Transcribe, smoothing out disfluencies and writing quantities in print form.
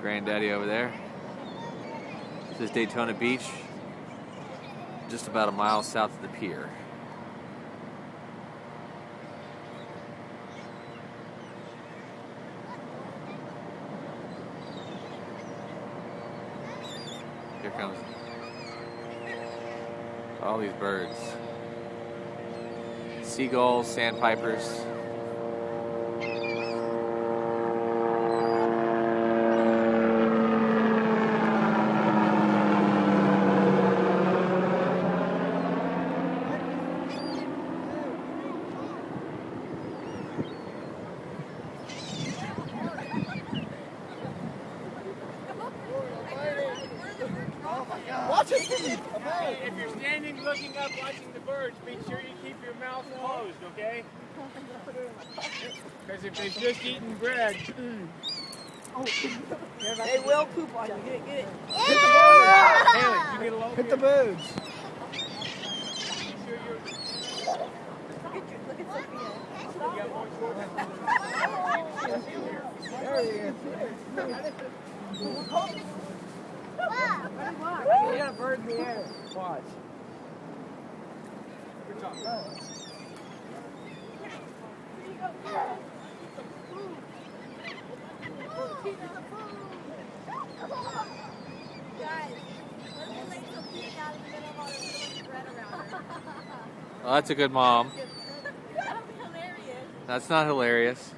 Granddaddy over there. This is Daytona Beach, just about a mile south of the pier. Here comes all these birds. Seagulls, sandpipers. Watch it! If you're standing looking up watching the birds, make sure you keep your mouth closed, okay? Because if they've just eaten bread... They will poop on you. Get it. Hit the birds! Haley, you get a low Hit the birds. Look at Sophia. There he is. You got a bird in the air. Watch. Good job. Oh, that's a good mom. That was hilarious. That's not hilarious.